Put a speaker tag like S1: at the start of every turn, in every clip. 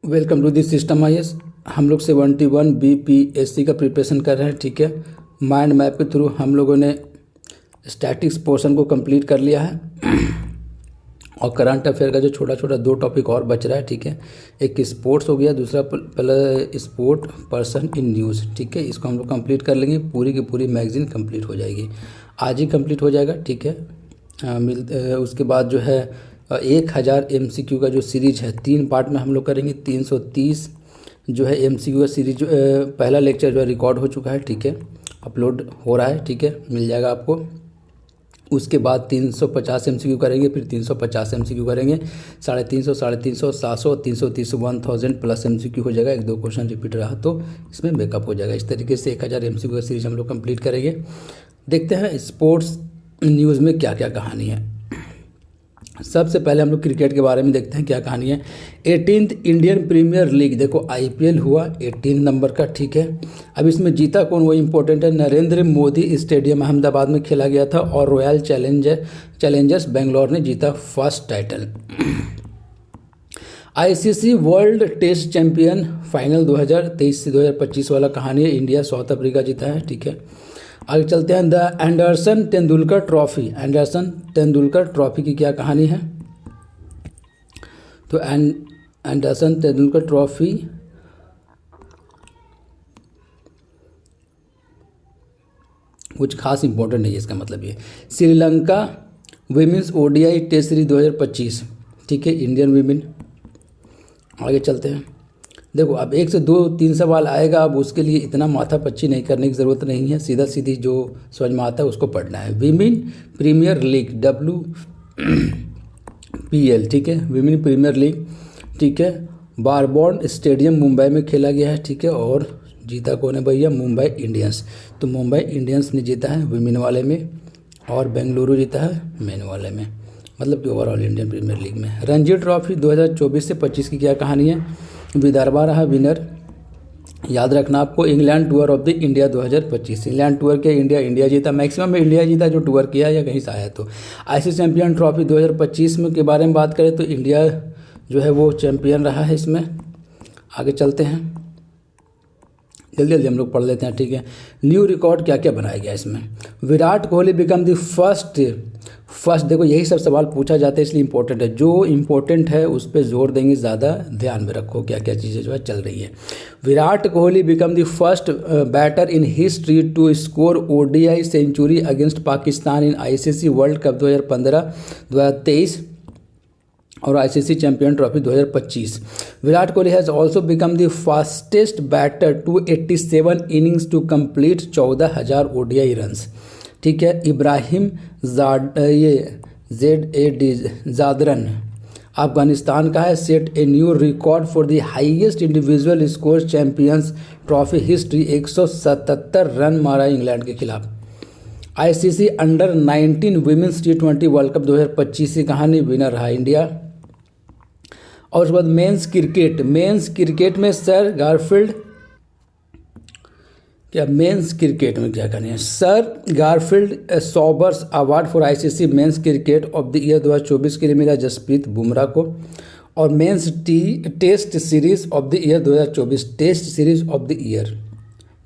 S1: Welcome to this system IAS. हम लोग 71 BPSC का प्रिपरेशन कर रहे हैं। ठीक है, माइंड मैप के थ्रू हम लोगों ने स्टैटिक्स पोर्शन को कंप्लीट कर लिया है और करंट अफेयर का जो छोटा छोटा दो टॉपिक और बच रहा है। ठीक है, एक स्पोर्ट्स हो गया, दूसरा पहले स्पोर्ट पर्सन इन न्यूज़। ठीक है, इसको हम लोग कंप्लीट कर लेंगे, पूरी की पूरी मैगजीन कंप्लीट हो जाएगी, आज ही कंप्लीट हो जाएगा। ठीक है, उसके बाद जो है 1000 MCQ का जो सीरीज है 3 पार्ट में हम लोग करेंगे। 330 जो है MCQ का सीरीज पहला लेक्चर जो है रिकॉर्ड हो चुका है। ठीक है, अपलोड हो रहा है। ठीक है, मिल जाएगा आपको। उसके बाद 350 MCQ करेंगे, फिर 350 MCQ करेंगे, 350, 350, 700, 330, 1000 प्लस MCQ हो जाएगा। एक दो क्वेश्चन रिपीट रहा तो इसमें बैकअप हो जाएगा। इस तरीके से 1000 MCQ का सीरीज हम लोग कंप्लीट करेंगे। देखते हैं स्पोर्ट्स न्यूज़ में क्या क्या कहानी है। सबसे पहले हम लोग क्रिकेट के बारे में देखते हैं क्या कहानी है। 18th इंडियन प्रीमियर लीग, देखो IPL हुआ 18 नंबर का। ठीक है, अब इसमें जीता कौन, वो इम्पोर्टेंट है। नरेंद्र मोदी स्टेडियम अहमदाबाद में खेला गया था और रॉयल चैलेंजर्स बेंगलोर ने जीता first title. ICC world test champion final 2023 से 2025 वाला कहानी है। इंडिया साउथ अफ्रीका जीता है। ठीक है, आगे चलते हैं। The Anderson Tendulkar trophy, Anderson Tendulkar trophy की क्या कहानी है। तो एंडरसन तेंदुलकर ट्रॉफी कुछ खास इंपॉर्टेंट नहीं है, इसका मतलब ये। Sri Lanka women's ODI test series 2025। ठीक है, इंडियन वीमेन। आगे चलते हैं। देखो अब 1 से 2-3 सवाल आएगा, अब उसके लिए इतना माथापच्ची नहीं करने की ज़रूरत नहीं है, सीधा सीधी जो समझ में आता है उसको पढ़ना है। Women premiere league WPL। ठीक है, विमेन प्रीमियर लीग। ठीक है, बारबॉर्न स्टेडियम मुंबई में खेला गया है। ठीक है, और जीता कौन है भैया, मुंबई इंडियंस। तो मुंबई इंडियंस ने जीता है विमेन वाले में और बेंगलुरु जीता है मेन वाले में, मतलब कि ओवरऑल इंडियन प्रीमियर लीग में। रणजी ट्रॉफी 2024 से 25 की क्या कहानी है। विदर्भा रहा विनर। याद रखना आपको, England tour of the India 2025, England tour के इंडिया जीता, मैक्सिमम में इंडिया जीता जो टूर किया या कहीं से आया। तो ICC चैंपियन ट्रॉफी 2025 में के बारे में बात करें तो इंडिया जो है वो चैंपियन रहा है इसमें। आगे चलते हैं, जल्दी जल्दी हम लोग पढ़ लेते हैं। ठीक है, न्यू रिकॉर्ड क्या क्या बनाया गया इसमें। Virat Kohli become the first, देखो यही सब सवाल पूछा जाता है इसलिए इंपॉर्टेंट है। जो इंपॉर्टेंट है उस पर जोर देंगे, ज़्यादा ध्यान में रखो क्या क्या चीज़ें जो है चल रही है। Virat Kohli become the first batter in history to score ODI century against Pakistan in ICC world cup 2015, 2023 और ICC champion trophy 2025। Virat Kohli has also become the fastest batter to 87 innings to complete 14,000 ODI runs. ठीक है, इब्राहिम जादरन अफगानिस्तान का है, set a new record for the highest individual score champions trophy history, 177 run मारा England के खिलाफ। ICC under 19 women's T20 world cup 2025 की कहानी, winner रहा इंडिया। और उसके बाद मेंस क्रिकेट में सर गारफील्ड, क्या मेंस क्रिकेट में क्या करनी है। Sir Garfield Sobers award for ICC men's cricket of the year 2024 के लिए मिला जसप्रीत बुमराह को। और men's test series of the year 2024, test series of the year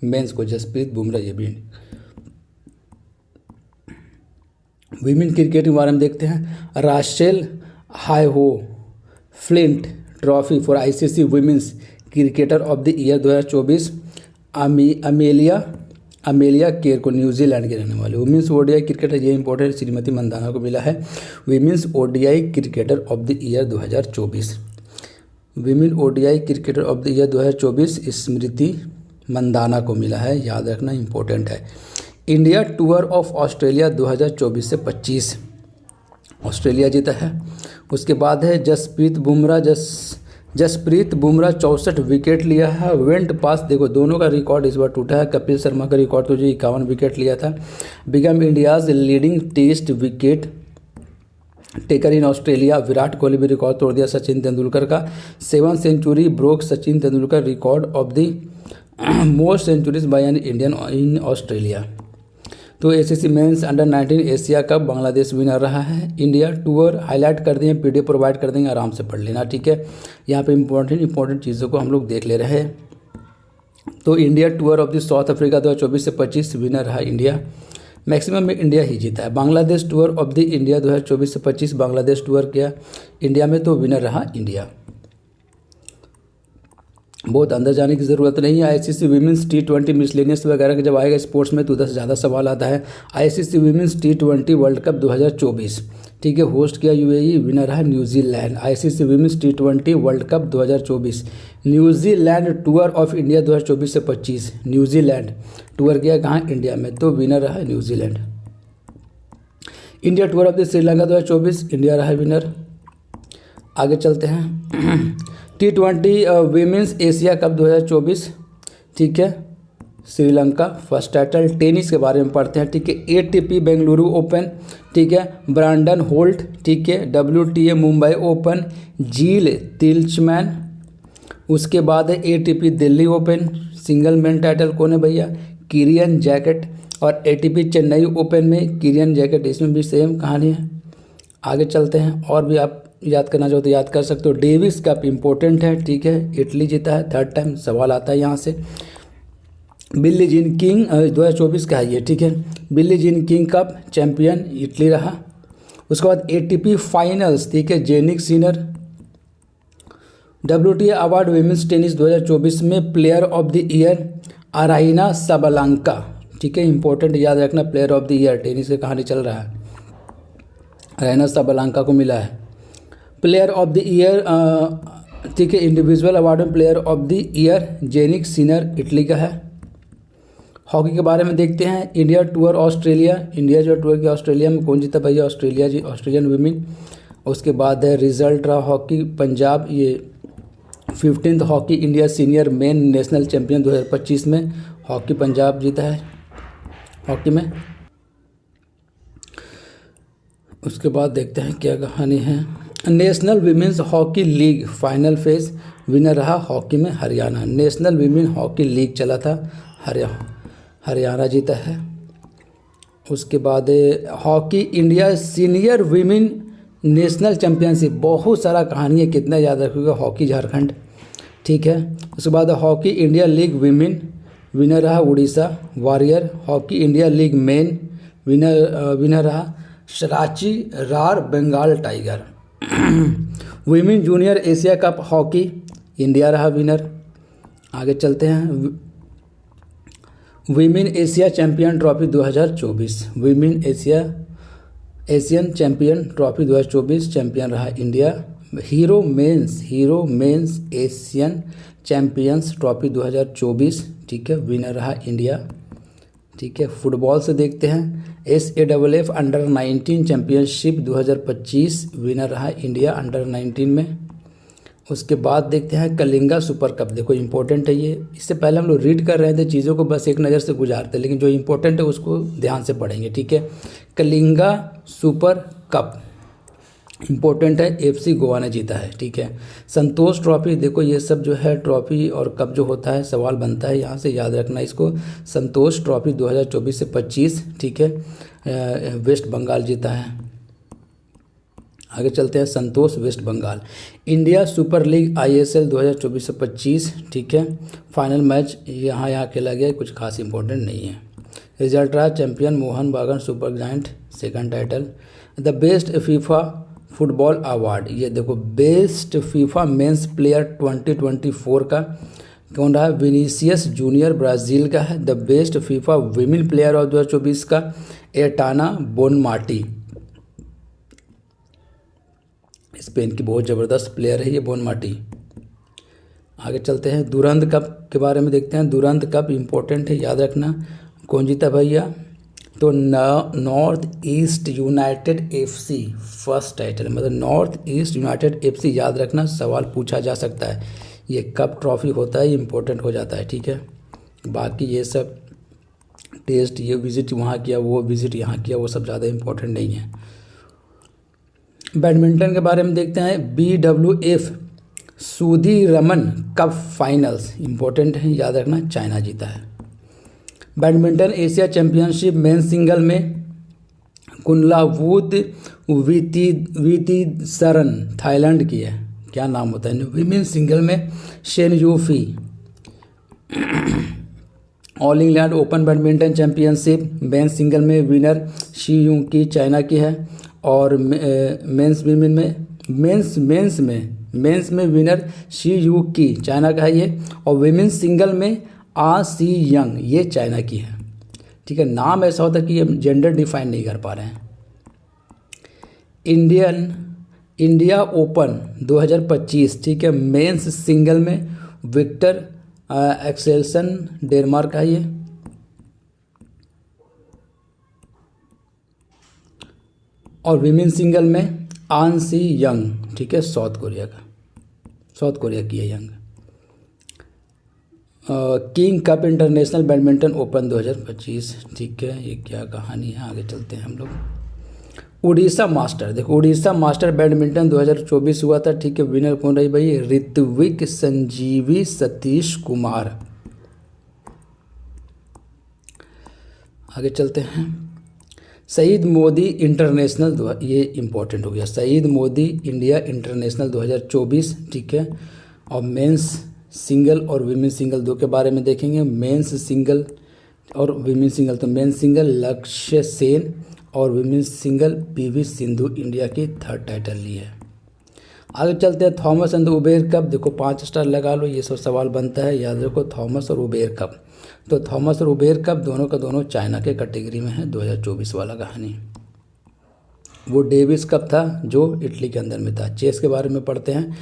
S1: men's को जसप्रीत बुमराह। ये भी विमेन क्रिकेट के बारे में देखते हैं। Rachael Heyhoe Flint trophy for ICC women's cricketer of the year 2024, Amelia Kerr को, न्यूजीलैंड के रहने वाले। वुमेन्स ODI क्रिकेटर, ये इंपॉर्टेंट, श्रीमती मंदाना को मिला है women's ODI cricketer of the year 2024। Women ODI cricketer of the year 2024 Smriti Mandhana को मिला है, याद रखना इंपॉर्टेंट है। इंडिया टूर ऑफ ऑस्ट्रेलिया 2024 से 25 ऑस्ट्रेलिया जीता है। उसके बाद है जसप्रीत बुमराह 64 विकेट लिया है। वेंट पास, देखो दोनों का रिकॉर्ड इस बार टूटा है। कपिल शर्मा का रिकॉर्ड तो जो 51 विकेट लिया था। Become India's leading test wicket taker in Australia. Virat Kohli भी रिकॉर्ड तोड़ दिया सचिन तेंदुलकर का। 7 century broke Sachin Tendulkar record of the most centuries by an Indian in Australia. तो ACC men's under 19 Asia cup Bangladesh winner रहा है। इंडिया टूर हाईलाइट कर दिए, पीडीएफ प्रोवाइड कर देंगे, आराम से पढ़ लेना, ठीक है। यहाँ पे इंपॉर्टेंट चीज़ों को हम लोग देख ले रहे हैं। तो India tour of the south Africa 2024 से 25 विनर रहा इंडिया, मैक्सिमम में इंडिया ही जीता है। Bangladesh tour of the India 2024 से 25 बांग्लादेश टूर किया इंडिया में, तो विनर रहा इंडिया। बहुत अंदर जाने की ज़रूरत नहीं है। आईसीसी वीमेंस T20 मिसलेनियस वगैरह के जब आएगा स्पोर्ट्स में तो उधर से ज़्यादा सवाल आता है। ICC women's T20 world cup 2024, ठीक है, होस्ट किया यूएई, विनर है New Zealand. ICC women's T20 world cup 2024, New Zealand tour of India 2024 से 25, न्यूजीलैंड टूर किया कहाँ, इंडिया में, तो विनर रहा New Zealand. India tour of the Sri Lanka 2024, India रहा विनर। आगे चलते हैं। T20 वीमेंस एशिया कप 2024, ठीक है, श्रीलंका फर्स्ट टाइटल। टेनिस के बारे में पढ़ते हैं, ठीक है। एटीपी बेंगलुरु ओपन, ठीक है, ब्रांडन होल्ट, ठीक है। WTA मुंबई ओपन, जील तिल्चमैन। उसके बाद है ATP Delhi open, single main title कौन है भैया, किरियन जैकेट। और एटीपी चेन्नई ओपन में किरियन जैकेट, इसमें भी सेम कहानी है। आगे चलते हैं, और भी आप याद करना चाहो तो याद कर सकते हो। डेविस कप इम्पोर्टेंट है, ठीक है, इटली जीता है, 3rd टाइम सवाल आता है यहाँ से। बिल्ली जीन किंग 2024 का है ये, ठीक है। Billie Jean King Cup champion Italy रहा। उसके बाद एटीपी फाइनल्स, ठीक है, Jannik Sinner. WTA award women's tennis 2024 में player of the year Aryna Sabalenka, ठीक है, इंपॉर्टेंट याद रखना, player of the year tennis की कहानी चल रहा है, अराइना साबालेंका को मिला है। प्लेयर ऑफ द ईयर, ठीक है, इंडिविजुअल अवार्ड में player of the year Jannik Sinner Italy का है। हॉकी के बारे में देखते हैं। इंडिया टूर ऑस्ट्रेलिया, इंडिया जो टूर किया ऑस्ट्रेलिया में, कौन जीता भैया, ऑस्ट्रेलिया जी, ऑस्ट्रेलियन वीमेन। उसके बाद है रिजल्ट रहा हॉकी पंजाब, ये 15th hockey India senior main national champion 2025 में हॉकी पंजाब जीता है हॉकी में। उसके बाद देखते हैं क्या कहानी है। National women's hockey league final phase, winner रहा हॉकी में Haryana. National women hockey league चला था, हरियाणा जीता है। उसके बाद hockey India senior women national championship, बहुत सारा कहानी है, कितना याद रखोगे, हॉकी झारखंड, ठीक है। उसके बाद hockey India league women, winner रहा Orissa warrior. Hockey India league men, winner रहा Ranchi Rarh Bengal tiger. Women junior Asia cup hockey, India रहा विनर। आगे चलते हैं। Women Asia champion trophy 2024, women Asian champion trophy 2024, champion रहा India. Hero men's Asian champions trophy 2024, ठीक है, winner रहा इंडिया, ठीक है। फुटबॉल से देखते हैं। SAFF अंडर 19 चैंपियनशिप 2025, विनर रहा इंडिया अंडर 19 में। उसके बाद देखते हैं कलिंगा सुपर कप, देखो इंपॉर्टेंट है ये, इससे पहले हम लोग रीड कर रहे थे चीज़ों को, बस एक नज़र से गुजारते, लेकिन जो इंपॉर्टेंट है उसको ध्यान से पढ़ेंगे, ठीक है। कलिंगा सुपर कप इम्पोर्टेंट है, FC गोवा ने जीता है, ठीक है। संतोष ट्रॉफी, देखो ये सब जो है ट्रॉफी और कप जो होता है सवाल बनता है, यहाँ से याद रखना इसको। संतोष ट्रॉफी 2024 से 25, ठीक है, वेस्ट बंगाल जीता है। आगे चलते हैं। Santosh West Bengal. India super league ISL 2024 से 25, ठीक है, फाइनल मैच यहाँ खेला गया, कुछ खास इंपॉर्टेंट नहीं है। रिजल्ट रहा चैंपियन मोहन बागान super giant, 2nd title. The best FIFA football award, ये देखो बेस्ट फीफा मेंस प्लेयर 2024 का कौन रहा, विनीसियस जूनियर ब्राज़ील का है। The best FIFA women player of 2024 का एटाना बोनमाटी, स्पेन की बहुत ज़बरदस्त प्लेयर है ये बोनमाटी। आगे चलते हैं। दुरंत कप के बारे में देखते हैं। दुरंत कप इम्पोर्टेंट है, याद रखना, कौन जीता भैया, तो north east United FC first title, मतलब नॉर्थ ईस्ट यूनाइटेड FC, याद रखना, सवाल पूछा जा सकता है। ये कप ट्रॉफी होता है, इम्पोर्टेंट हो जाता है, ठीक है। बाकी ये सब टेस्ट, ये विजिट वहाँ किया, वो विजिट यहाँ किया, वो सब ज़्यादा इम्पोर्टेंट नहीं है। बैडमिंटन के बारे में देखते हैं। BWF Sudirman cup finals important है, याद रखना, चाइना जीता है। Badminton Asia championship men's single में कुनलावूत वितिसरन थाईलैंड की है, क्या नाम होता है। विमेन सिंगल में Chen Yufei. All England open badminton championship men's single में winner Shi Yung Qi China की है, और मेंस में winner Shi Yu Qi China का है ये, और विमेंस सिंगल में आ सी यंग ये चाइना की है। ठीक है, नाम ऐसा होता है कि ये जेंडर डिफाइन नहीं कर पा रहे हैं। इंडिया ओपन 2025, ठीक है, मेंस सिंगल में विक्टर एक्सेल्सन डेनमार्क का ये, और विमेन सिंगल में आन सी यंग, ठीक है, साउथ कोरिया की है young. King cup international badminton open 2025, ठीक है, ये क्या कहानी है, आगे चलते हैं हम लोग। उड़ीसा मास्टर, देखो उड़ीसा मास्टर बैडमिंटन 2024 हुआ था, ठीक है, विनर कौन रही भाई, ऋत्विक संजीवी सतीश कुमार। आगे चलते हैं। सईद मोदी इंटरनेशनल, ये इंपॉर्टेंट हो गया, सईद मोदी इंडिया इंटरनेशनल 2024, ठीक है, और मेंस सिंगल और विमेन सिंगल दो के बारे में देखेंगे। मेंस सिंगल और विमेन सिंगल, तो मेंस सिंगल लक्ष्य सेन और women single PV Sindhu India की 3rd टाइटल ली है। आगे चलते हैं। थॉमस एंड उबेर कप, देखो 5 स्टार लगा लो, ये सब सवाल बनता है, याद रखो थॉमस और उबेर कप। तो थॉमस और उबेर कप दोनों का दोनों चाइना के कैटेगरी में है, 2024 वाला कहानी। वो डेविस कप था जो इटली के अंदर में था। चेस के बारे में पढ़ते हैं।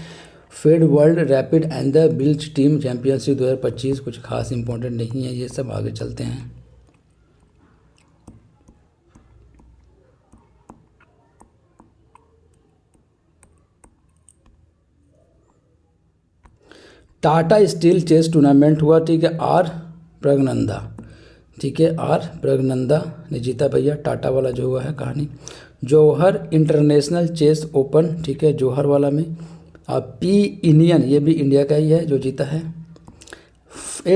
S1: FIDE world rapid and the blitz team championship 2025, कुछ खास इंपॉर्टेंट नहीं है ये सब, आगे चलते हैं। टाटा स्टील चेस टूर्नामेंट हुआ, ठीक है, आर प्रगनंदा, ठीक है, आर प्रगनंदा ने जीता भैया, टाटा वाला जो हुआ है कहानी। जौहर इंटरनेशनल चेस ओपन, ठीक है, जौहर वाला में पी इंडियन, ये भी इंडिया का ही है जो जीता है।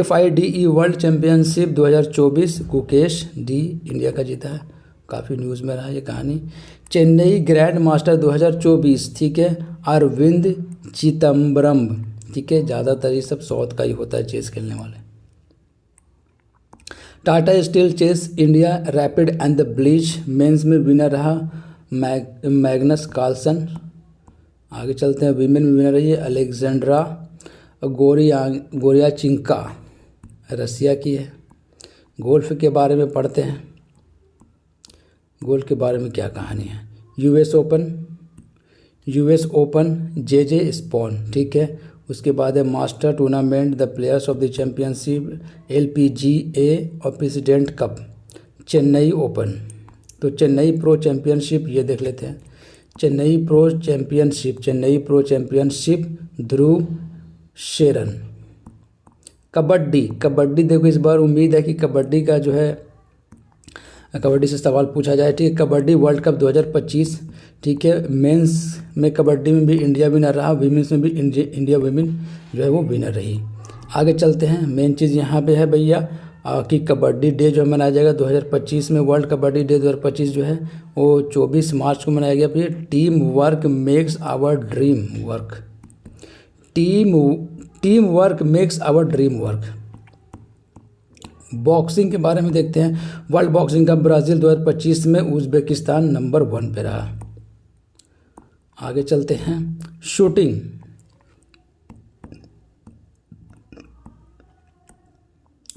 S1: FIDE world championship 2024 Gukesh D India का जीता है, काफ़ी न्यूज़ में रहा ये कहानी। चेन्नई ग्रैंड मास्टर 2024, ठीक है, अरविंद चिदम्बरम, ठीक है, ज़्यादातर ये सब साउथ का ही होता है चेस खेलने वाले। Tata steel chess India rapid and the blitz men's में विनर रहा मैग्नस कार्लसन। आगे चलते हैं। वीमेन में विनर रही है अलेक्जेंड्रा गोरियाचिंका, रसिया की है। गोल्फ के बारे में पढ़ते हैं। गोल्फ के बारे में क्या कहानी है। यूएस ओपन जे स्पॉन, ठीक है। उसके बाद है master tournament, the players of the championship, LPGA और प्रेसिडेंट कप, चेन्नई ओपन। तो चेन्नई प्रो चैम्पियनशिप ये देख लेते हैं। चेन्नई प्रो चैम्पियनशिप ध्रुव शेरन। कबड्डी देखो इस बार उम्मीद है कि कबड्डी का जो है कबड्डी से सवाल पूछा जाए, ठीक है। कबड्डी वर्ल्ड कप 2025, ठीक है। मेंस में कबड्डी में भी इंडिया विनर रहा, वीमेंस में भी इंडिया वुमेन जो है वो विनर रही। आगे चलते हैं। मेन चीज़ यहाँ पे है भैया कि कबड्डी डे जो मनाया जाएगा 2025 में, वर्ल्ड कबड्डी डे 2025 जो है वो 24 मार्च को मनाया गया। फिर team work makes our dream work, team work makes our dream work. Boxing के बारे में देखते हैं। वर्ल्ड बॉक्सिंग कप ब्राज़ील 2025 में उज़्बेकिस्तान नंबर 1 पे रहा। आगे चलते हैं।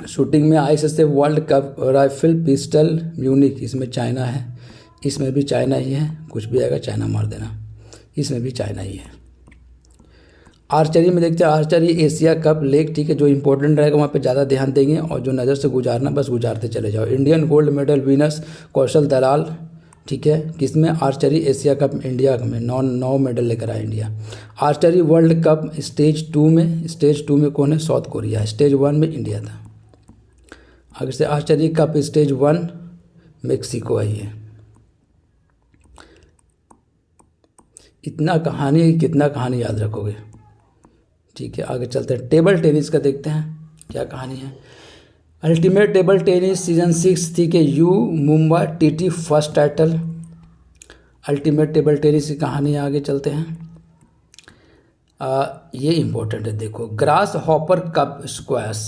S1: शूटिंग में ICC world cup rifle pistol Munich, इसमें चाइना है, इसमें भी चाइना ही है, कुछ भी आएगा चाइना मार देना, इसमें भी चाइना ही है। आर्चरी में देखते हैं। आर्चरी एशिया कप लेग, ठीक है, जो इंपॉर्टेंट रहेगा वहाँ पे ज़्यादा ध्यान देंगे और जो नज़र से गुजारना बस गुजारते चले जाओ। इंडियन गोल्ड मेडल विनर्स कौशल दलाल, ठीक है, किसमें आर्चरी एशिया कप इंडिया में 9 मेडल लेकर आया India. Archery world cup stage 2 में कौन है, साउथ कोरिया। स्टेज 1 में इंडिया था। आगे से आर्चरी कप स्टेज 1 मेक्सिको आई है। कितना कहानी याद रखोगे, ठीक है। आगे चलते हैं। टेबल टेनिस का देखते हैं क्या कहानी है। अल्टीमेट टेबल टेनिस सीजन 6 थी कि you Mumbai TT first title. Ultimate table tennis की कहानी आगे चलते हैं। ये इम्पोर्टेंट है, देखो ग्रास हॉपर कप स्क्वैश,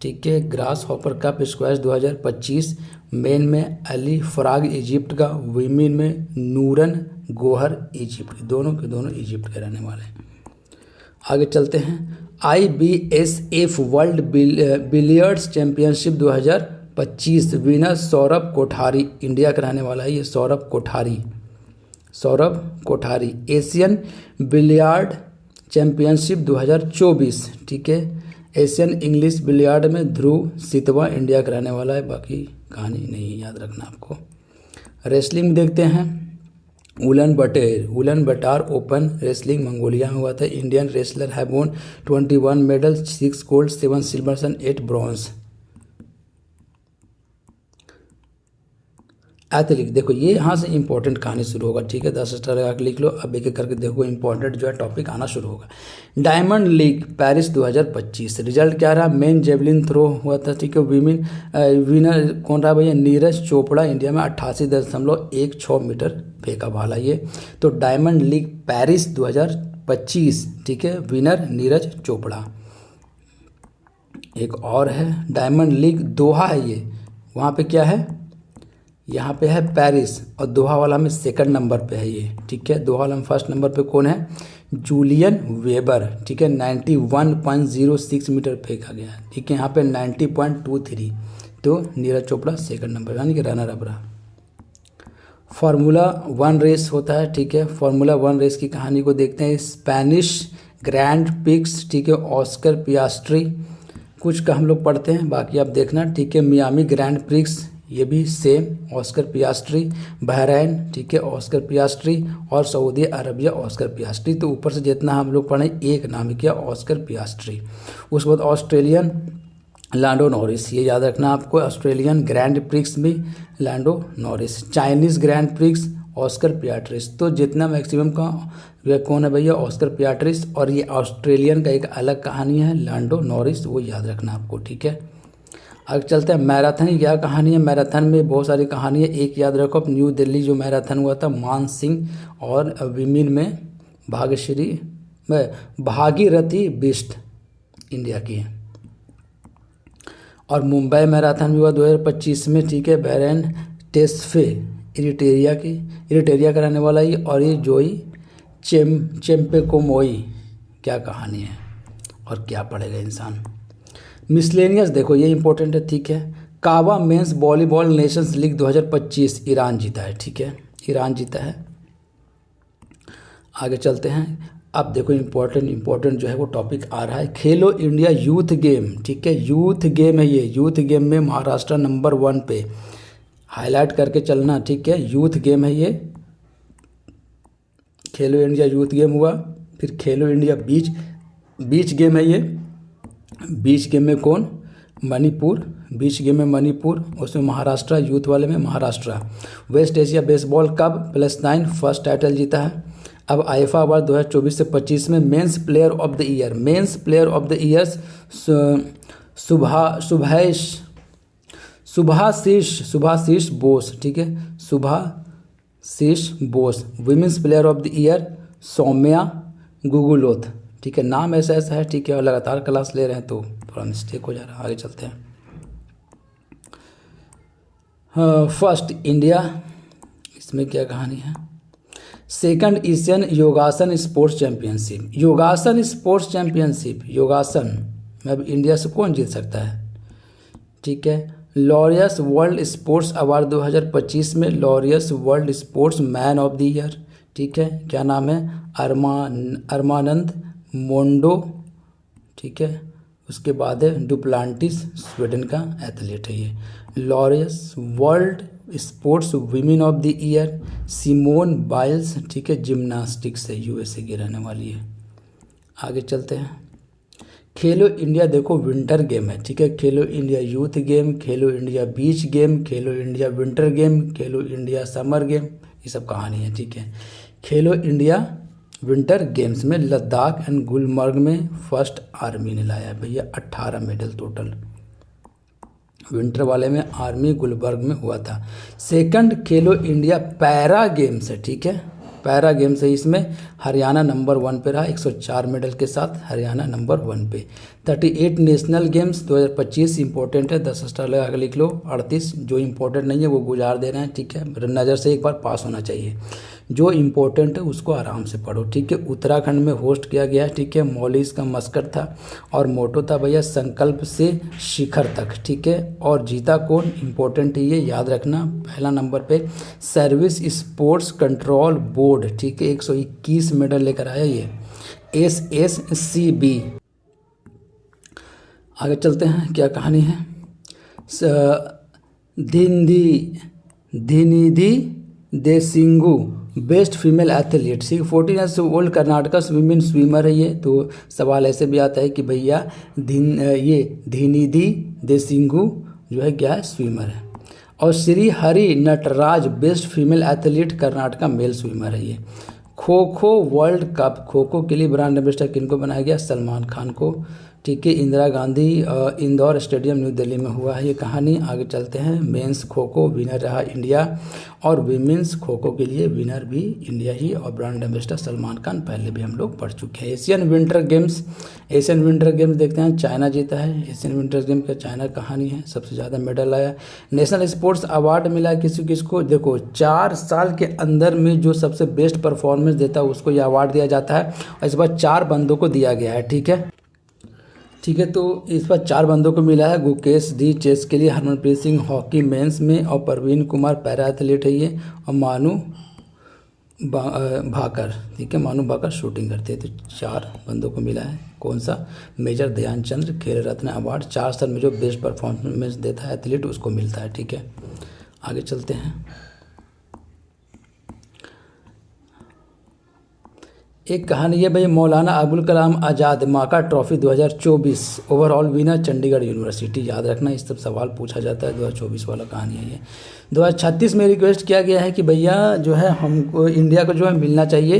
S1: ठीक है, grass hopper cup squash 2025 main में अली फराग इजिप्ट का, वीमेन में नूरन गोहर इजिप्ट, दोनों के दोनों इजिप्ट के रहने वाले हैं। आगे चलते हैं। IBSF world billiards championship 2025 winner Saurabh Kothari, India का रहने वाला है ये Saurabh Kothari, Saurabh Kothari. Asian billiard championship 2024, ठीक है, एशियन इंग्लिश बिलियर्ड में ध्रुव सितवा, इंडिया का रहने वाला है, बाकी कहानी नहीं याद रखना आपको। रेसलिंग देखते हैं। उलन बटार ओपन रेसलिंग मंगोलिया में हुआ था। Indian wrestler have von 21 medal, 6 gold, 7 silver and 8 bronze. Athlete देखो ये यहाँ से इंपॉर्टेंट कहानी शुरू होगा, ठीक है, 10 स्टार लगा के लिख लो। अब एक एक करके देखो इंपॉर्टेंट जो है टॉपिक आना शुरू होगा। डायमंड लीग पेरिस 2025 रिजल्ट क्या रहा? मेन जेवलिन थ्रो हुआ था, ठीक है, वीमेन विनर कौन रहा भैया? नीरज चोपड़ा, इंडिया में 88.16 मीटर फेंका भाला ये। तो डायमंड लीग पेरिस 2025, ठीक है, विनर नीरज चोपड़ा। एक और है डायमंड लीग दोहा है ये, वहाँ पे क्या है? यहाँ पे है पेरिस और दोहा वाला में सेकंड नंबर पे है ये, ठीक है। दोहा वाला में फर्स्ट नंबर पे कौन है? जूलियन वेबर, ठीक है, 91.06 मीटर फेंका गया, ठीक है, यहाँ पे 90.23, तो नीरज चोपड़ा सेकंड नंबर यानी कि रनर अप रहा। फार्मूला 1 रेस होता है, ठीक है, फार्मूला 1 रेस की कहानी को देखते हैं। स्पेनिश ग्रैंड पिक्स, ठीक है, ऑस्कर पियास्ट्री, कुछ का हम लोग पढ़ते हैं, बाकी आप देखना, ठीक है। मियामी ग्रैंड प्रिक्स ये भी सेम, ऑस्कर पियास्ट्री। बहरैन, ठीक है, ऑस्कर पियास्ट्री, और सऊदी अरबिया ऑस्कर पियास्ट्री। तो ऊपर से जितना हम लोग पढ़े एक नाम किया ऑस्कर पियास्ट्री। उसके बाद ऑस्ट्रेलियन लैंडो नॉरिस, ये याद रखना आपको, ऑस्ट्रेलियन ग्रैंड प्रिक्स में Lando Norris. Chinese grand prix Oscar Piastri. तो जितना मैक्सिमम का कौन है भैया? Oscar Piastri. और ये ऑस्ट्रेलियन का एक अलग कहानी है लैंडो नॉरिस, वो याद रखना आपको, ठीक है। आगे चलते हैं। मैराथन की क्या कहानी है? मैराथन में बहुत सारी कहानी है, एक याद रखो, न्यू दिल्ली जो मैराथन हुआ था, मान सिंह, और विमेन में भाग्यश्री भागीरथी बिष्ट इंडिया की है। और मुंबई मैराथन भी हुआ 2025 में, ठीक है, बैरन टेस्फे इरिटेरिया का रहने वाला ही, और ये जोई चेम्पेकोमोई, क्या कहानी है और क्या पढ़ेगा इंसान। मिसलेनियस देखो ये इंपॉर्टेंट है, ठीक है। CAVA men's volleyball nations league 2025 Iran जीता है, ठीक है, ईरान जीता है। आगे चलते हैं। अब देखो इंपॉर्टेंट जो है वो टॉपिक आ रहा है, खेलो इंडिया यूथ गेम, ठीक है, यूथ गेम है ये। यूथ गेम में महाराष्ट्र नंबर 1 पे, हाईलाइट करके चलना, ठीक है, यूथ गेम है ये। खेलो इंडिया यूथ गेम हुआ, फिर खेलो इंडिया बीच गेम है ये। बीच गेम में कौन? मणिपुर, बीच गेम में मणिपुर, उसमें महाराष्ट्र, यूथ वाले में Maharashtra. West Asia baseball cup +9 first title जीता है। अब आईफा अवार्ड 2024 से 25 में men's player of the year, men's player of the year Subhasish Bose, ठीक है, Subhasish Bose. Women's player of the year Soumya Guguloth, ठीक है, नाम ऐसा है, ठीक है, और लगातार क्लास ले रहे हैं तो थोड़ा मिस्टेक हो जा रहा है। आगे चलते हैं। फर्स्ट इंडिया, इसमें क्या कहानी है? सेकंड एशियन योगासन स्पोर्ट्स चैंपियनशिप, योगासन स्पोर्ट्स चैंपियनशिप, योगासन में अब इंडिया से कौन जीत सकता है? ठीक है। लॉरियस वर्ल्ड स्पोर्ट्स अवार्ड 2025 में Laureus world sports man of the year, ठीक है, क्या नाम है? अरमानंद मोंडो, ठीक है। उसके बाद है डुप्लांटिस, स्वीडन का एथलीट है ये। Laureus world sports women of the year Simone Biles, ठीक है, जिम्नास्टिक्स से यूएसए की रहने वाली है। आगे चलते हैं। खेलो इंडिया देखो विंटर गेम है, ठीक है, खेलो इंडिया यूथ गेम, खेलो इंडिया बीच गेम, खेलो इंडिया विंटर गेम, खेलो इंडिया समर गेम, ये सब कहानी है, ठीक है। खेलो इंडिया विंटर गेम्स में लद्दाख एंड गुलमर्ग में फर्स्ट आर्मी ने लाया भैया 18 मेडल टोटल। विंटर वाले में आर्मी गुलबर्ग में हुआ था। सेकंड खेलो इंडिया पैरा गेम्स है, ठीक है, पैरा गेम्स है, इसमें हरियाणा नंबर 1 पे रहा 104 मेडल के साथ, हरियाणा नंबर 1 पे। 38 नेशनल गेम्स 2025 इंपॉर्टेंट है, 10 स्टार लगा के लिख लो। 38 जो इंपॉर्टेंट नहीं है वो गुजार दे रहे हैं, ठीक है, नज़र से एक बार पास होना चाहिए, जो इम्पोर्टेंट है उसको आराम से पढ़ो, ठीक है। उत्तराखंड में होस्ट किया गया है, ठीक है, मौली इसका मस्कट था और मोटो था भैया संकल्प से शिखर तक, ठीक है। और जीता कौन, इम्पोर्टेंट है ये याद रखना। पहला नंबर पे सर्विस स्पोर्ट्स कंट्रोल बोर्ड, ठीक है, 121 मेडल लेकर आया ये SSCB। आगे चलते हैं, क्या कहानी है। Dhinidhi Desinghu best female athlete, 14 years old Karnataka women swimmer है ये। तो सवाल ऐसे भी आता है कि भैया ये धिनिधि देसिंगु जो है क्या है, स्विमर है। और Sri Hari Nataraj best female athlete Karnataka male swimmer है ये। खो खो वर्ल्ड कप, खो खो के लिए ब्रांड एम्बेसडर किनको बनाया गया, सलमान खान को, ठीक है। इंदिरा गांधी इंदौर स्टेडियम न्यू दिल्ली में हुआ है ये कहानी। आगे चलते हैं, मेंस खो खो विनर रहा इंडिया और विमेंस खो खो के लिए विनर भी इंडिया ही और ब्रांड एम्बेसडर सलमान खान, पहले भी हम लोग पढ़ चुके हैं। एशियन विंटर गेम्स देखते हैं, चाइना जीता है एशियन विंटर गेम का, चाइना कहानी है, सबसे ज़्यादा मेडल आया। नेशनल स्पोर्ट्स अवार्ड मिला किसको, देखो 4 साल के अंदर में जो सबसे बेस्ट परफॉर्मेंस देता है उसको ये अवार्ड दिया जाता है और इस बार 4 बंदों को दिया गया है, ठीक है। तो इस पर 4 बंदों को मिला है। गुकेश डी चेस के लिए, हरमनप्रीत सिंह हॉकी मेंस में और प्रवीण कुमार पैरा एथलीट है ये, और मानू भाकर, ठीक है, मानू भाकर शूटिंग करते हैं। तो 4 बंदों को मिला है, कौन सा, मेजर ध्यानचंद खेल रत्न अवार्ड। 4 साल में जो बेस्ट परफॉर्मेंस देता है एथलीट उसको मिलता है, ठीक है। आगे चलते हैं, एक कहानी है भाई, मौलाना अबुल कलाम आज़ाद माका trophy 2024 overall winner Chandigarh university, याद रखना इस सब सवाल पूछा जाता है। 2024 वाला कहानी है ये। 2036 में रिक्वेस्ट किया गया है कि भैया जो है हमको इंडिया को जो है मिलना चाहिए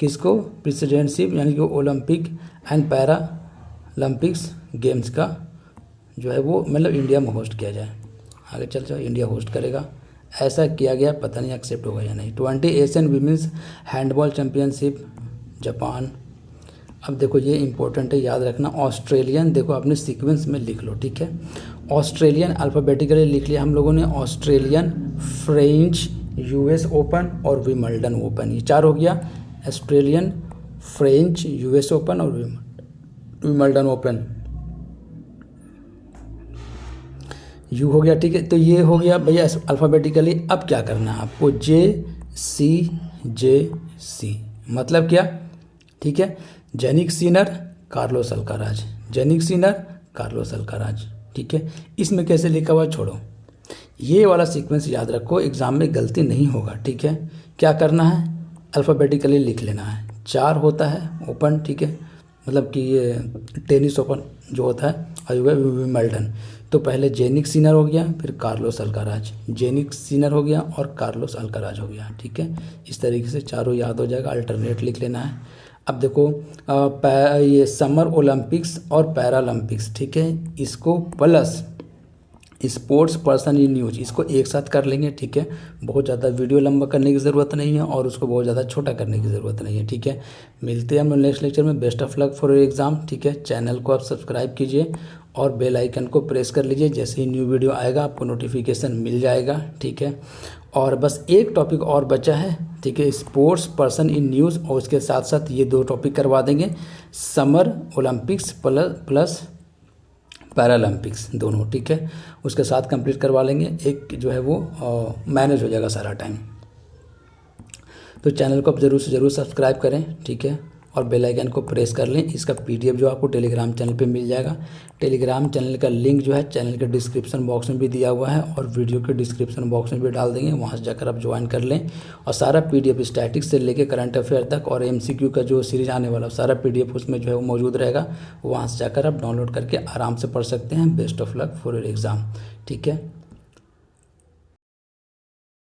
S1: किसको, प्रेसिडेंटशिप यानी कि Olympic and para Olympics games का जो है वो मतलब इंडिया में होस्ट किया जाए। आगे चल जाओ, इंडिया होस्ट करेगा, ऐसा किया गया, पता नहीं एक्सेप्ट होगा या नहीं। 20 Asian women's handball championship Japan. अब देखो ये इंपॉर्टेंट है, याद रखना। ऑस्ट्रेलियन, देखो अपने सीक्वेंस में लिख लो, ठीक है। ऑस्ट्रेलियन अल्फ़ाबेटिकली लिख लिया हम लोगों ने, ऑस्ट्रेलियन, फ्रेंच, US ओपन और विम्बल्डन ओपन, ये 4 हो गया। ऑस्ट्रेलियन, फ्रेंच, US ओपन और विम्बल्डन ओपन, यू हो गया, ठीक है। तो ये हो गया भैया अल्फ़ाबेटिकली। अब क्या करना है आपको, JC मतलब क्या, ठीक है। Jannik Sinner, Carlos Alcaraz, Jannik Sinner, Carlos Alcaraz, ठीक है। इसमें कैसे लिखा हुआ छोड़ो, ये वाला सीक्वेंस याद रखो, एग्जाम में गलती नहीं होगा, ठीक है। क्या करना है, अल्फ़ाबेटिकली लिख लेना है। 4 होता है ओपन, ठीक है, मतलब कि ये टेनिस ओपन जो होता है और विम्बल्डन। तो पहले जेनिक सिनर हो गया, फिर कार्लोस अल्काराज, जेनिक सिनर हो गया और कार्लोस अल्काराज हो गया, ठीक है। इस तरीके से चारों याद हो जाएगा, अल्टरनेट लिख लेना है। अब देखो ये समर ओलंपिक्स और पैरालंपिक्स, ठीक है, इसको plus sports person in news, इसको एक साथ कर लेंगे, ठीक है। बहुत ज़्यादा वीडियो लंबा करने की ज़रूरत नहीं है और उसको बहुत ज़्यादा छोटा करने की ज़रूरत नहीं है, ठीक है। मिलते हैं हम नेक्स्ट लेक्चर में। Best of luck for your exam, ठीक है। चैनल को आप सब्सक्राइब कीजिए और बेल आइकन को प्रेस कर लीजिए, जैसे ही न्यू वीडियो आएगा आपको नोटिफिकेशन मिल जाएगा, ठीक है। और बस एक टॉपिक और बचा है, ठीक है, स्पोर्ट्स पर्सन इन न्यूज़, और उसके साथ साथ ये 2 टॉपिक करवा देंगे, समर ओलंपिक्स प्लस पैरालंपिक्स दोनों, ठीक है। उसके साथ कंप्लीट करवा लेंगे, एक जो है वो मैनेज हो जाएगा सारा टाइम। तो चैनल को आप ज़रूर से ज़रूर सब्सक्राइब करें, ठीक है, और बेल आइकन को प्रेस कर लें। इसका PDF जो आपको टेलीग्राम चैनल पे मिल जाएगा। टेलीग्राम चैनल का लिंक जो है चैनल के डिस्क्रिप्शन बॉक्स में भी दिया हुआ है और वीडियो के डिस्क्रिप्शन बॉक्स में भी डाल देंगे, वहाँ से जाकर आप ज्वाइन कर लें। और सारा PDF स्टैटिक्स से लेके करंट अफेयर तक और MCQ का जो सीरीज आने वाला सारा PDF उसमें जो है वो मौजूद रहेगा, वहाँ से जाकर आप डाउनलोड करके आराम से पढ़ सकते हैं। Best of luck for your exam, ठीक है।